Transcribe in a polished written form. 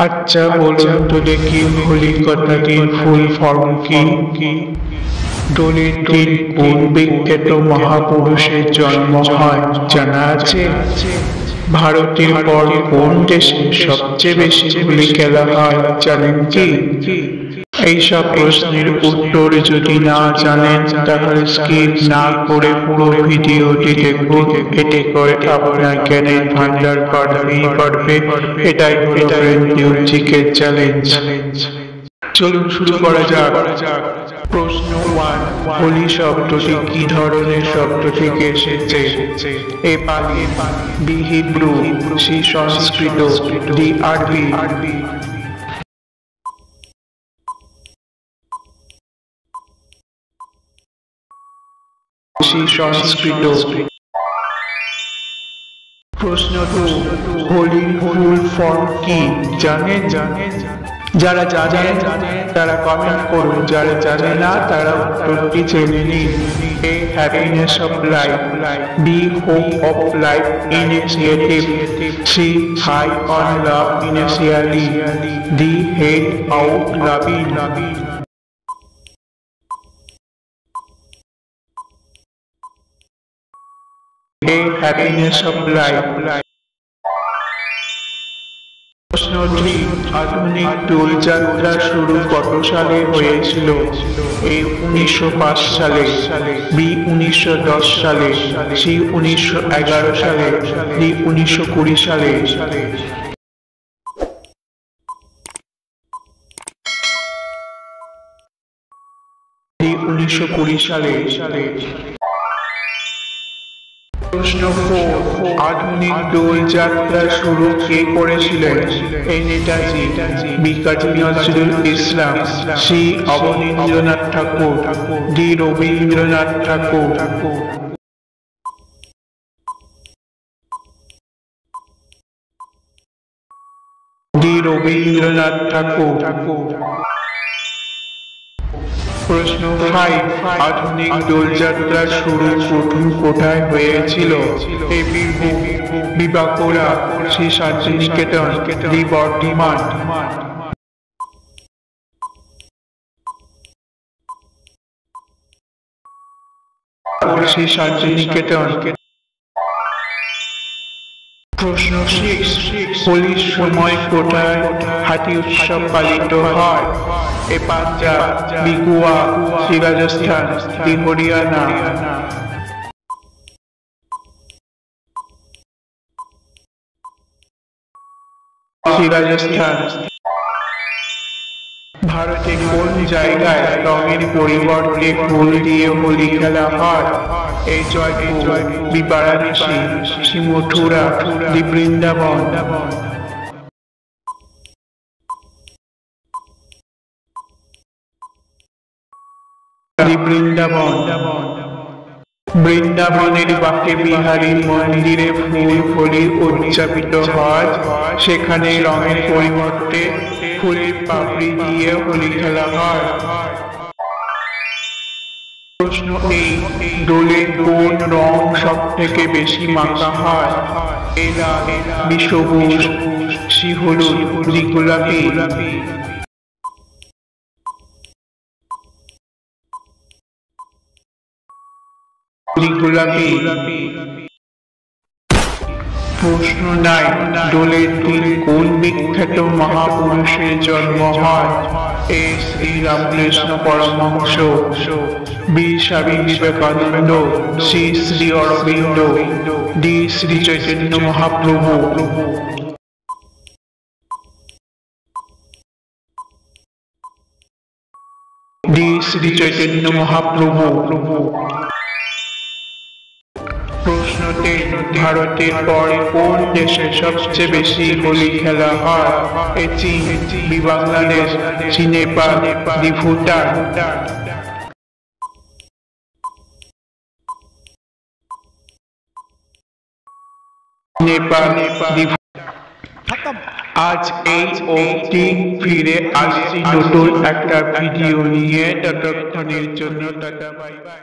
আচ্ছা বলুন তো দেখি হোলি কথাটির ফুল ফর্ম কি? দোলের দিন কোন বিখ্যাত মহাপুরুষের জন্ম হয় জানা আছে? ভারতের পর কোন দেশে সবচেয়ে বেশি হোলি খেলা হয় জানেন কি? এইসব প্রশ্নের উত্তর যদি না জানেন তাহলে স্কিপ না করে পুরো ভিডিওটি দেখুন। এতে করে আপনার জ্ঞানের ভান্ডার বাড়বেই বাড়বে। এটাই হলো ব্রেন নিউ জিকে চ্যালেঞ্জ। চলুন শুরু করা যাক। প্রশ্ন 1, হোলি শব্দটি কি ধরনের শব্দ থেকে এসেছে? এ পালি, বি হিব্রু, সি সংস্কৃত, ডি আরবি। সংস্কৃত। প্রশ্ন 2, হোলির ফুল ফর্ম কি জানেন? যারা জানেন তারা কমেন্ট করুন, যারা জানে না তারা উত্তরটি জেনে নিন। A happiness of life, B hope of life initiative, C high on love initially, D head out loving. A happiness of life. প্রশ্ন 3, আধুনিক দোলযাত্রা শুরু কত সালে হয়েছিল? এ 1905 সালে, বি 1910 সালে, সি 1911 সালে, ডি 1920 সালে। ডি 1920 সালে। প্রশ্ন 4, আধুনিক দোলযাত্রা শুরু কে করেছিলেন? A Netaji, B Kazi Nazrul Islam, C Abanindranath Thakur, D Rabindranath Thakur. D Rabindranath Thakur. প্রশ্ন 5, আধুনিক দোলযাত্রা শুরু প্রথম কোথায় হয়েছিল? A Birbhum, B Bankura, C Santiniketan, D Bardhaman. C Santiniketan. প্রশ্ন 6, হোলির সময় কোথায় হাতি উৎসব পালিত হয়? A Punjab, B Goa, C Rajasthan, D Haryana. C Rajasthan. ভারতে কোন জায়গায় রঙের পরিবর্তে ফুল দিয়ে হোলি খেলা হয়? A Jaipur, B Varanasi, C Mathura, D Vrindavan. Vrindavan. বৃন্দাবনের বাঁকে বিহারী মন্দিরে ফুল হোলি উদযাপিত হয়। সেখানে রঙের পরিবর্তে ফুলের পাপড়ি দিয়ে হোলি খেলা হয়। প্রশ্ন 8, দোলে কোন রং সব থেকে বেশি মাখা হয়? এ লাল, বি সবুজ, সি হলুদ, ডি গোলাপি। গোলাপি। প্রশ্ন 9, দোলের দিন কোন বিখ্যাত মহাপুরুষের জন্ম হয়? A Shri Ramakrishna Paramahamsa, B Swami Vivekananda, C Shri Aurobindo, D Shri Chaitanya Mahaprabhu. D Shri Chaitanya Mahaprabhu. প্রশ্ন 10, ভারতের পর কোন দেশে সবচেয়ে বেশি হোলি খেলা হয়? এ চীন, B Bangladesh, C Nepal, D Bhutan. Nepal. আজ এই অবধি, ফিরে আসছি নতুন একটা ভিডিও নিয়ে। ততক্ষণের জন্য টাটা, বাই বাই।